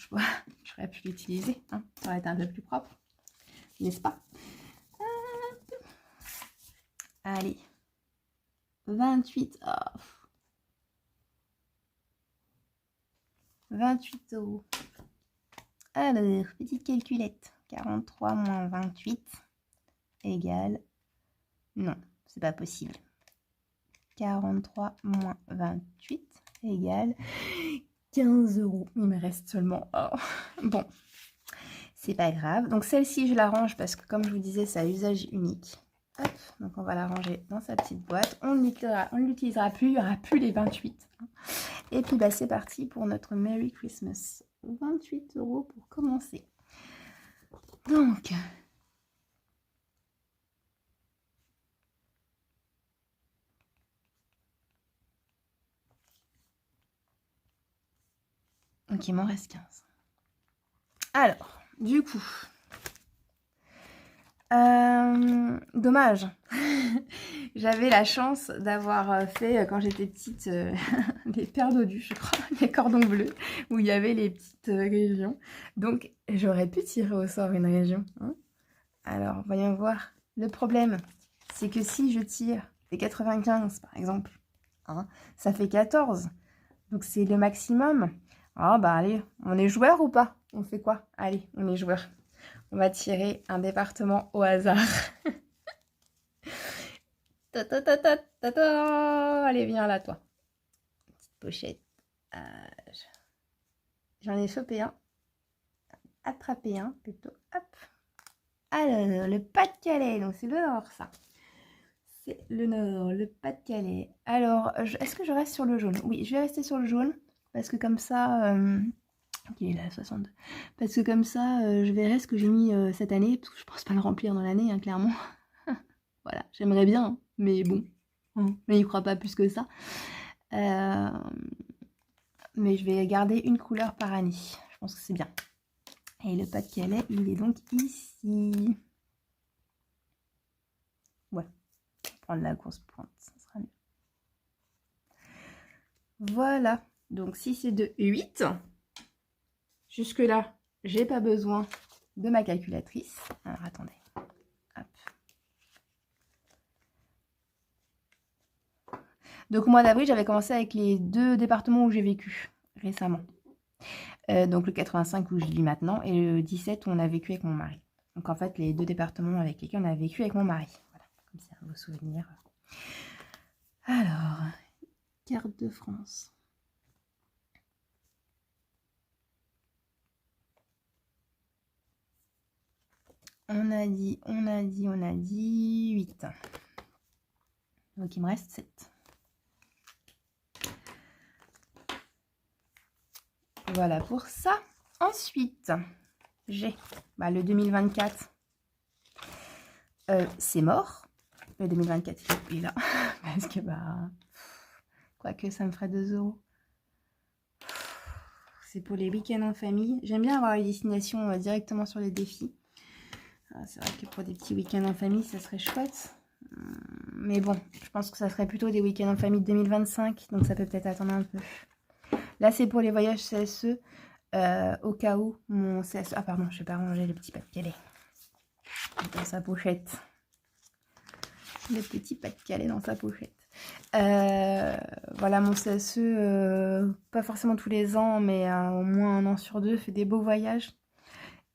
J'aurais pu l'utiliser, hein. Ça aurait été un peu plus propre, n'est-ce pas? Allez, 28, oh. 28 €. Alors, petite calculette. 43 moins 28 égale... Non, c'est pas possible. 43 moins 28 égale 15 €. Il me reste seulement... Oh. Bon, c'est pas grave. Donc celle-ci, je la range parce que, comme je vous disais, c'est à usage unique. Hop, donc on va la ranger dans sa petite boîte. On ne l'utilisera plus, il n'y aura plus les 28. Et puis bah, c'est parti pour notre Merry Christmas. 28 € pour commencer. Donc... Donc il m'en reste 15. Alors, du coup... dommage. J'avais la chance d'avoir fait, quand j'étais petite, des paires dodus, je crois, des cordons bleus, où il y avait les petites régions. Donc, j'aurais pu tirer au sort une région. Hein. Alors, voyons voir. Le problème, c'est que si je tire des 95, par exemple, hein, ça fait 14. Donc, c'est le maximum. Ah, bah allez, on est joueur ou pas? On fait quoi? Allez, on est joueur. On va tirer un département au hasard. Ta ta ta ta ta ta. Allez, viens là, toi. Petite pochette. J'en ai chopé un. Attrapé un, plutôt. Hop. Alors, le Pas-de-Calais. Donc, c'est le Nord, ça. C'est le Nord, le Pas-de-Calais. Alors, est-ce que je reste sur le jaune? Oui, je vais rester sur le jaune. Parce que comme ça... il est là, 62. Parce que comme ça, je verrai ce que j'ai mis cette année. Parce que je pense pas le remplir dans l'année, hein, clairement. Voilà, j'aimerais bien, hein, mais bon. Hein, mais il croit pas plus que ça. Mais je vais garder une couleur par année. Je pense que c'est bien. Et le Pas-de-Calais, il est donc ici. Ouais, je vais prendre la grosse pointe, ça sera mieux. Voilà, donc 6 et 2, 8. Jusque-là, j'ai pas besoin de ma calculatrice. Alors, attendez. Hop. Donc, au mois d'avril, j'avais commencé avec les 2 départements où j'ai vécu récemment. Donc, le 85 où je vis maintenant et le 17 où on a vécu avec mon mari. Donc, en fait, les 2 départements avec lesquels on a vécu avec mon mari. Voilà, comme ça, vos souvenirs. Alors, carte de France. On a dit 8. Donc, il me reste 7. Voilà pour ça. Ensuite, j'ai le 2024. C'est mort. Le 2024, il est là. Parce que, quoique ça me ferait 2 €. C'est pour les week-ends en famille. J'aime bien avoir les destinations directement sur les défis. C'est vrai que pour des petits week-ends en famille, ça serait chouette. Mais bon, je pense que ça serait plutôt des week-ends en famille de 2025. Donc ça peut peut-être attendre un peu. Là, c'est pour les voyages CSE. Au cas où mon CSE... Ah pardon, je vais pas ranger le petit Pas-de-Calais. Dans sa pochette. Le petit Pas-de-Calais dans sa pochette. Voilà, mon CSE, pas forcément tous les ans, mais au moins 1 an sur 2, fait des beaux voyages.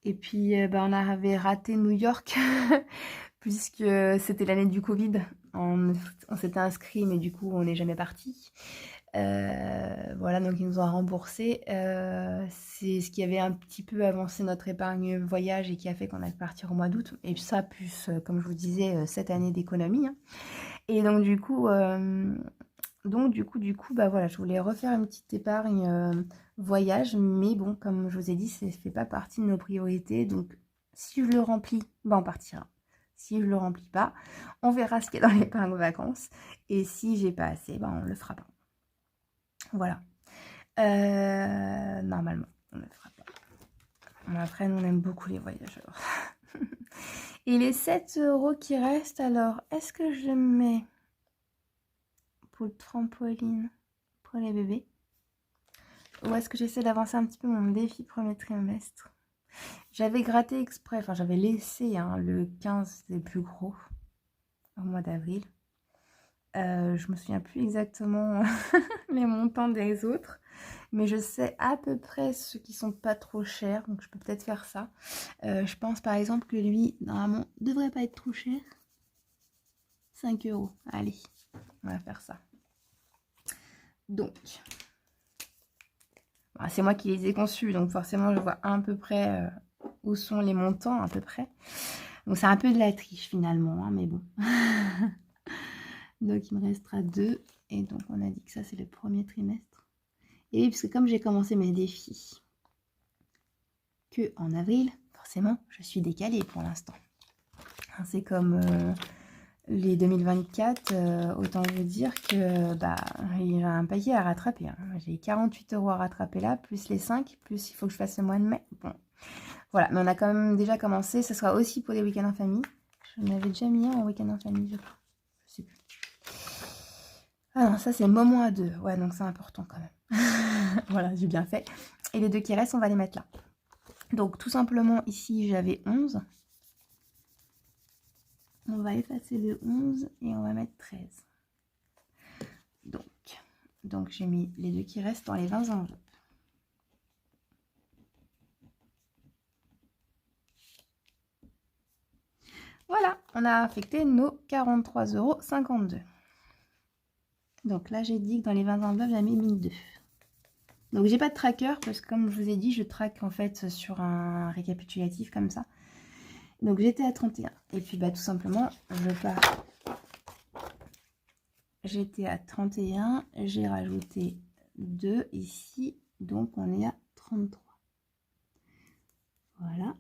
Et puis, on avait raté New York, puisque c'était l'année du Covid. On s'était inscrit, mais du coup, on n'est jamais parti. Voilà, donc ils nous ont remboursé. C'est ce qui avait un petit peu avancé notre épargne voyage et qui a fait qu'on a pu partir au mois d'août. Et ça, plus, comme je vous disais, cette année d'économie. Hein. Et donc, du coup, voilà, je voulais refaire une petite épargne voyage. Mais bon, comme je vous ai dit, ça ne fait pas partie de nos priorités. Donc, si je le remplis, on partira. Si je le remplis pas, on verra ce qu'il y a dans l'épargne vacances. Et si j'ai pas assez, on le fera pas. Voilà. Normalement, on ne le fera pas. Après, nous, on aime beaucoup les voyageurs. Et les 7 € qui restent, alors, est-ce que je mets pour le trampoline pour les bébés? Ou est-ce que j'essaie d'avancer un petit peu mon défi premier trimestre? J'avais gratté exprès, enfin, j'avais laissé le 15 des plus gros au mois d'avril. Je me souviens plus exactement les montants des autres, mais je sais à peu près ceux qui sont pas trop chers, donc je peux peut-être faire ça. Je pense par exemple que lui, normalement, devrait pas être trop cher. 5 €. Allez, on va faire ça. Donc, c'est moi qui les ai conçus, donc forcément je vois à peu près où sont les montants, à peu près. Donc c'est un peu de la triche finalement, hein, mais bon. Donc il me restera 2. Et donc on a dit que ça c'est le premier trimestre. Et oui, parce que comme j'ai commencé mes défis que en avril, forcément je suis décalée pour l'instant. C'est comme les 2024, autant vous dire que il y a un paquet à rattraper. Hein. J'ai 48 € à rattraper là, plus les 5, plus il faut que je fasse le mois de mai. Bon. Voilà, mais on a quand même déjà commencé. Ce sera aussi pour les week-ends en famille. Je m'avais déjà mis un en week-end en famille, je crois. sais plus. Ah non, ça c'est moment à 2. Ouais, donc c'est important quand même. Voilà, j'ai bien fait. Et les 2 qui restent, on va les mettre là. Donc tout simplement, ici j'avais 11. On va effacer le 11 et on va mettre 13. Donc j'ai mis les 2 qui restent dans les 20 enveloppes. Voilà, on a affecté nos 43,52 €. Donc là, j'ai dit que dans les 20 enveloppes, j'avais mis 2. Donc j'ai pas de tracker parce que comme je vous ai dit, je traque en fait sur un récapitulatif comme ça. Donc j'étais à 31. Et puis bah tout simplement, je pars. J'étais à 31, j'ai rajouté 2 ici, donc on est à 33. Voilà.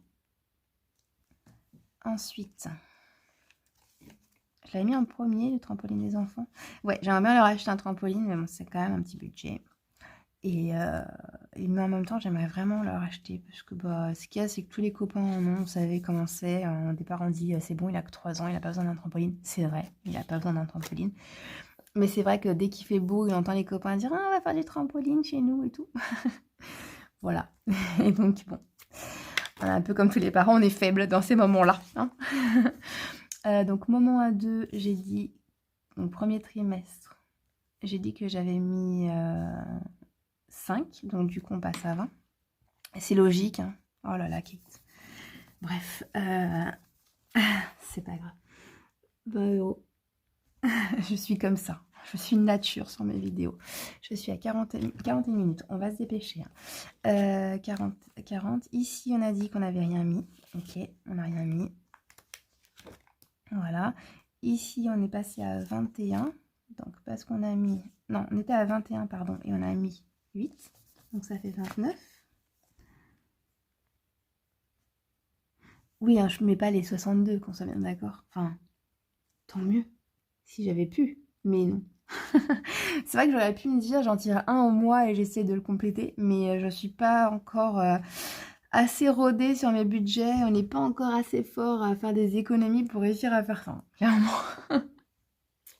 Ensuite, je l'avais mis en premier, le trampoline des enfants. Ouais, j'aimerais bien leur acheter un trampoline, mais bon, c'est quand même un petit budget. Mais en même temps, j'aimerais vraiment leur acheter parce que bah, ce qu'il y a, c'est que tous les copains en ont, vous savez comment c'est. Au départ, on dit c'est bon, il a que 3 ans, il n'a pas besoin d'un trampoline. C'est vrai, il n'a pas besoin d'un trampoline. Mais c'est vrai que dès qu'il fait beau, il entend les copains dire ah, on va faire du trampoline chez nous et tout. Voilà. Et donc, bon, voilà, un peu comme tous les parents, on est faible dans ces moments-là. Hein. Donc, moment à 2, j'ai dit, donc premier trimestre, j'ai dit que j'avais mis 5, donc du coup on passe à 20. C'est logique, hein. Oh là là, Kate. Bref, c'est pas grave. 20 €. Je suis comme ça. Je suis une nature sur mes vidéos. Je suis à 41 minutes. On va se dépêcher. Hein. 40. Ici, on a dit qu'on n'avait rien mis. Ok, on n'a rien mis. Voilà. Ici, on est passé à 21. Donc, parce qu'on a mis... Non, on était à 21, pardon. Et on a mis 8. Donc, ça fait 29. Oui, hein, je ne mets pas les 62, qu'on soit bien d'accord. Enfin, tant mieux. Si j'avais pu. Mais non. C'est vrai que j'aurais pu me dire, j'en tire un au mois et j'essaie de le compléter. Mais je suis pas encore... assez rodée sur mes budgets, on n'est pas encore assez fort à faire des économies pour réussir à faire ça, hein, clairement.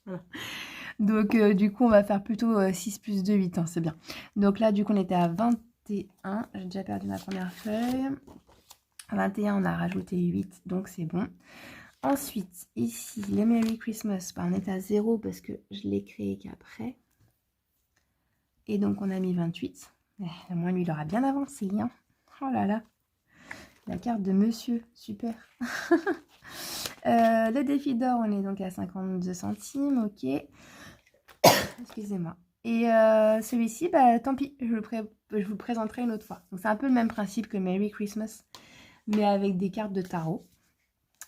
Voilà. Donc du coup on va faire plutôt 6 plus 2, 8, hein, c'est bien. Donc là du coup on était à 21, j'ai déjà perdu ma première feuille. À 21 on a rajouté 8, donc c'est bon. Ensuite ici les Merry Christmas, bah, on est à 0 parce que je l'ai créé qu'après. Et donc on a mis 28. Au moins lui il aura bien avancé, hein. Oh là là. La carte de monsieur, super. Le défi d'or, on est donc à 52 centimes, ok. Excusez-moi. Et celui-ci, bah tant pis, je vous le présenterai une autre fois. Donc c'est un peu le même principe que Merry Christmas, mais avec des cartes de tarot.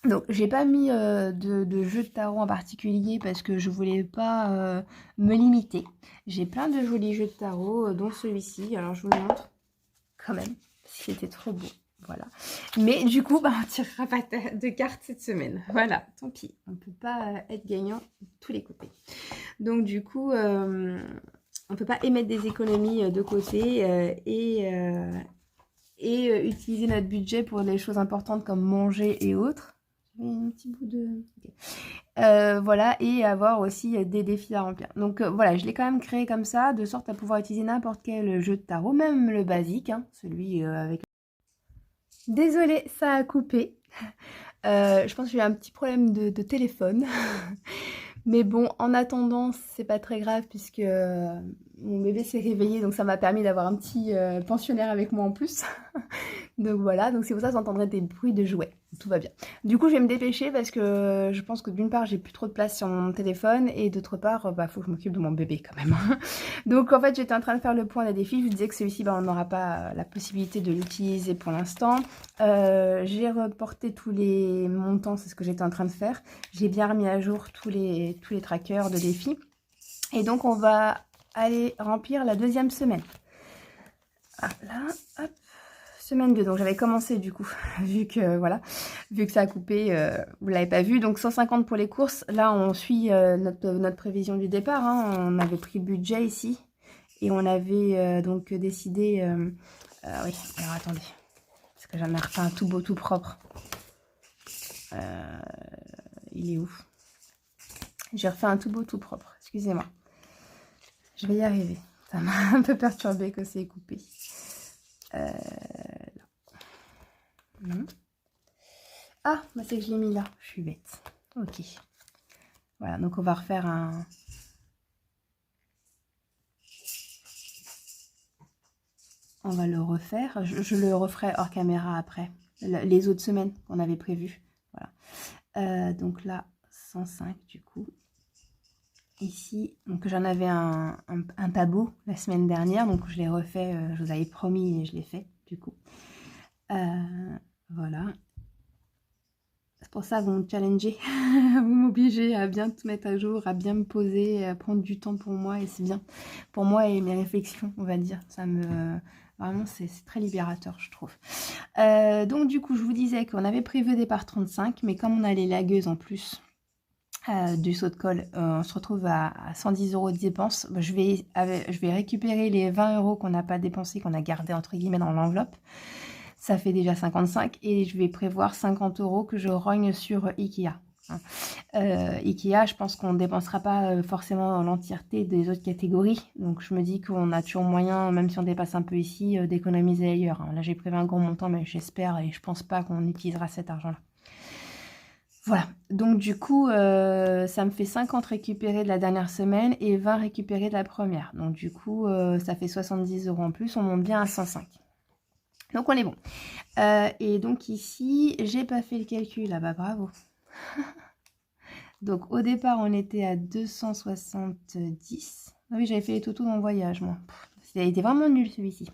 Donc j'ai pas mis de jeu de tarot en particulier parce que je voulais pas me limiter. J'ai plein de jolis jeux de tarot, dont celui-ci. Alors je vous le montre quand même, parce qu'il était trop beau. Voilà. Mais du coup, bah, on ne tirera pas de cartes cette semaine. Voilà, tant pis. On ne peut pas être gagnant de tous les côtés. Donc du coup, on ne peut pas émettre des économies de côté et utiliser notre budget pour des choses importantes comme manger et autres. J'avais un petit bout de... Okay. Voilà, et avoir aussi des défis à remplir. Donc voilà, je l'ai quand même créé comme ça, de sorte à pouvoir utiliser n'importe quel jeu de tarot, même le basique, hein, celui avec... Désolée, ça a coupé. Je pense que j'ai eu un petit problème de téléphone. Mais bon, en attendant, c'est pas très grave puisque mon bébé s'est réveillé, donc ça m'a permis d'avoir un petit pensionnaire avec moi en plus. Donc voilà, donc c'est pour ça que vous entendrez des bruits de jouets. Tout va bien. Du coup, je vais me dépêcher parce que je pense que d'une part, j'ai plus trop de place sur mon téléphone et d'autre part, bah, faut que je m'occupe de mon bébé quand même. Donc en fait, j'étais en train de faire le point des défis. Je vous disais que celui-ci, bah, on n'aura pas la possibilité de l'utiliser pour l'instant. J'ai reporté tous les montants, c'est ce que j'étais en train de faire. J'ai bien remis à jour tous les trackers de défis. Et donc, on va aller remplir la deuxième semaine. Ah, là, hop. Semaine 2, donc j'avais commencé du coup, vu que voilà, vu que ça a coupé, vous l'avez pas vu. Donc 150 pour les courses, là on suit notre prévision du départ, hein. On avait pris le budget ici, et on avait donc décidé, oui, alors attendez, parce que j'en ai refait un tout beau, tout propre. Il est où? J'ai refait un tout beau, tout propre. Excusez-moi. Je vais y arriver. Ça m'a un peu perturbé que c'est coupé. Là. Ah, bah c'est que je l'ai mis là. Je suis bête. Ok. Voilà, donc on va refaire un... On va le refaire. Je le referai hors caméra après. Les autres semaines qu'on avait prévues. Voilà. Donc là, 105 du coup. Ici, donc j'en avais un pas beau la semaine dernière. Donc je l'ai refait. Je vous avais promis et je l'ai fait du coup. Voilà. C'est pour ça que vous me challengez. Vous m'obligez à bien tout mettre à jour, à bien me poser, à prendre du temps pour moi. Et c'est bien. Pour moi et mes réflexions, on va dire. Ça me... Vraiment, c'est très libérateur, je trouve. Donc, du coup, je vous disais qu'on avait prévu départ 35, mais comme on a les lagueuses en plus du saut de colle, on se retrouve à 110 € de dépenses. Je vais récupérer les 20 € qu'on n'a pas dépensés, qu'on a gardé entre guillemets dans l'enveloppe. Ça fait déjà 55 et je vais prévoir 50 € que je rogne sur Ikea. Ikea, je pense qu'on ne dépensera pas forcément l'entièreté des autres catégories. Donc je me dis qu'on a toujours moyen, même si on dépasse un peu ici, d'économiser ailleurs. Là j'ai prévu un gros montant, mais j'espère et je pense pas qu'on utilisera cet argent-là. Voilà, donc du coup, ça me fait 50 récupérés de la dernière semaine et 20 récupérés de la première. Donc du coup, ça fait 70 € en plus, on monte bien à 105. Donc on est bon. Et donc ici, j'ai pas fait le calcul, ah bah bravo. Donc au départ, on était à 270. Ah oui, j'avais fait les totos dans le voyage, moi. Il a été vraiment nul celui-ci.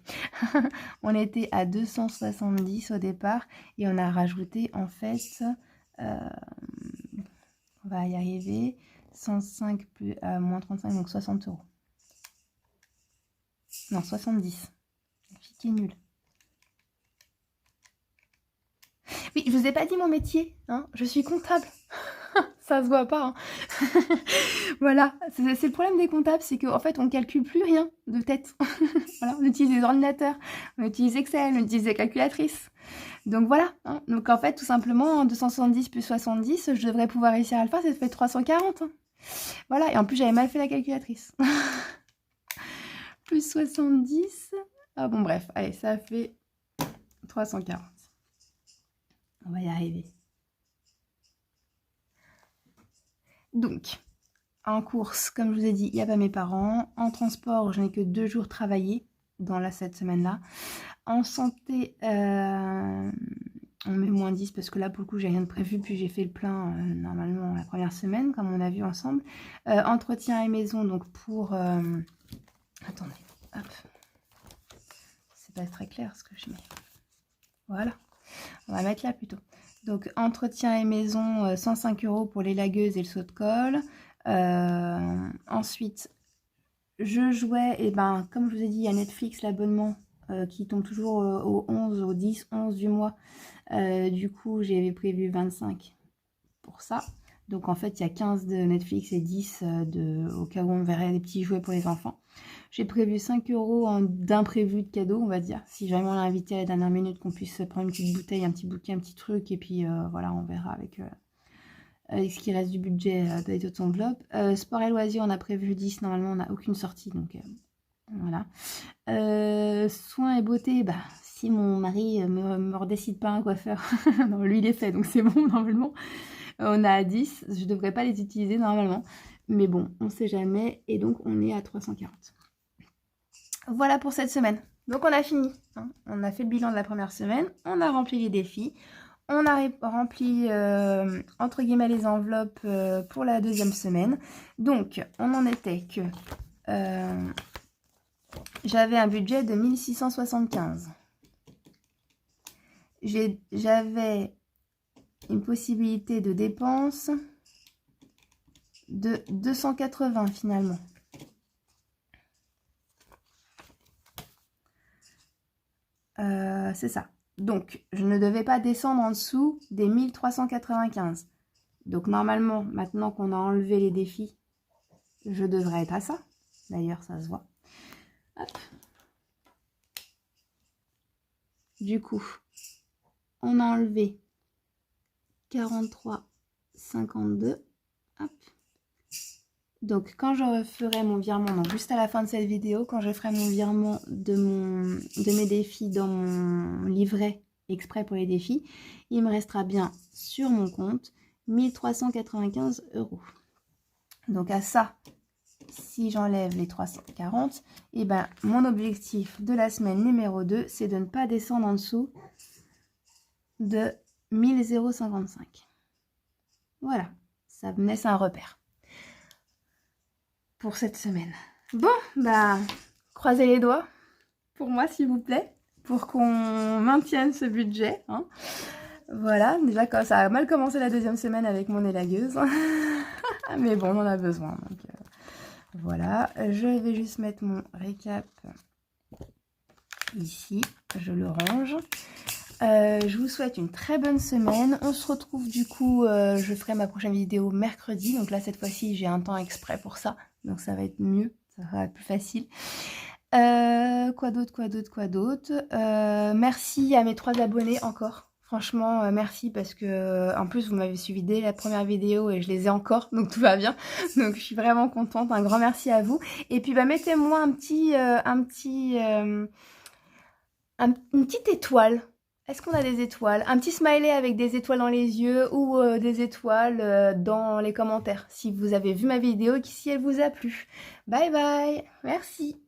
On était à 270 au départ et on a rajouté en fait, on va y arriver, 105 plus moins 35, donc 60 €. Non, 70. La fille qui est nulle. Oui, je vous ai pas dit mon métier, hein, je suis comptable. Ça se voit pas, hein. Voilà, c'est le problème des comptables, c'est qu'en fait, on ne calcule plus rien de tête. Voilà, on utilise des ordinateurs, on utilise Excel, on utilise des calculatrices. Donc voilà, hein. Donc en fait, tout simplement, 270 plus 70, je devrais pouvoir réussir à le faire, ça fait 340. Hein. Voilà, et en plus, j'avais mal fait la calculatrice. Plus 70. Ah bon, bref, allez, ça fait 340. On va y arriver. Donc, en course, comme je vous ai dit, il n'y a pas mes parents. En transport, je n'ai que 2 jours travaillés dans cette semaine-là. En santé, on met moins 10 parce que là, pour le coup, j'ai rien de prévu. Puis j'ai fait le plein normalement la première semaine, comme on a vu ensemble. Entretien et maison, donc pour... Attendez, hop. C'est pas très clair ce que je mets. Voilà. On va mettre là plutôt. Donc, entretien et maison, 105 € pour les lagueuses et le saut de colle. Ensuite, je jouais, et ben, comme je vous ai dit, il y a Netflix, l'abonnement qui tombe toujours au 11, au 10, 11 du mois. Du coup, j'avais prévu 25 pour ça. Donc, en fait, il y a 15 de Netflix et 10 au cas où on verrait des petits jouets pour les enfants. J'ai prévu 5 € d'imprévu de cadeau, on va dire. Si jamais on l'a invité à la dernière minute, qu'on puisse prendre une petite bouteille, un petit bouquet, un petit truc. Et puis, voilà, on verra avec ce qui reste du budget de les autres enveloppes. Sport et loisirs, on a prévu 10. Normalement, on n'a aucune sortie. Donc, voilà. Soins et beauté, bah, si mon mari me redécide pas un coiffeur, non, lui il est fait, donc c'est bon normalement. On a 10, je devrais pas les utiliser normalement, mais bon, on sait jamais, et donc on est à 340. Voilà pour cette semaine. Donc on a fini, hein. On a fait le bilan de la première semaine, on a rempli les défis, on a rempli entre guillemets les enveloppes pour la deuxième semaine. Donc on en était que... j'avais un budget de 1675. J'avais une possibilité de dépense de 280 finalement. C'est ça. Donc, je ne devais pas descendre en dessous des 1395. Donc, normalement, maintenant qu'on a enlevé les défis, je devrais être à ça. D'ailleurs, ça se voit. Hop. Du coup, on a enlevé 43,52. Hop. Donc quand je ferai mon virement, donc juste à la fin de cette vidéo, quand je ferai mon virement de mes défis dans mon livret exprès pour les défis, il me restera bien sur mon compte 1395 €. Donc à ça, si j'enlève les 340, et ben mon objectif de la semaine numéro 2, c'est de ne pas descendre en dessous de 1055. Voilà, ça me laisse un repère pour cette semaine. Bon, bah, croisez les doigts pour moi, s'il vous plaît, pour qu'on maintienne ce budget. Hein. Voilà, déjà quand ça a mal commencé la deuxième semaine avec mon élagueuse. Mais bon, on en a besoin. Donc, voilà, je vais juste mettre mon récap ici. Je le range. Je vous souhaite une très bonne semaine. On se retrouve du coup, je ferai ma prochaine vidéo mercredi. Donc là, cette fois-ci, j'ai un temps exprès pour ça. Donc ça va être mieux, ça va être plus facile. Quoi d'autre. Merci à mes 3 abonnés encore. Franchement, merci parce que en plus vous m'avez suivi dès la première vidéo et je les ai encore, donc tout va bien. Donc je suis vraiment contente. Un grand merci à vous. Et puis bah mettez-moi une petite étoile. Est-ce qu'on a des étoiles? Un petit smiley avec des étoiles dans les yeux ou des étoiles dans les commentaires si vous avez vu ma vidéo et si elle vous a plu. Bye bye. Merci.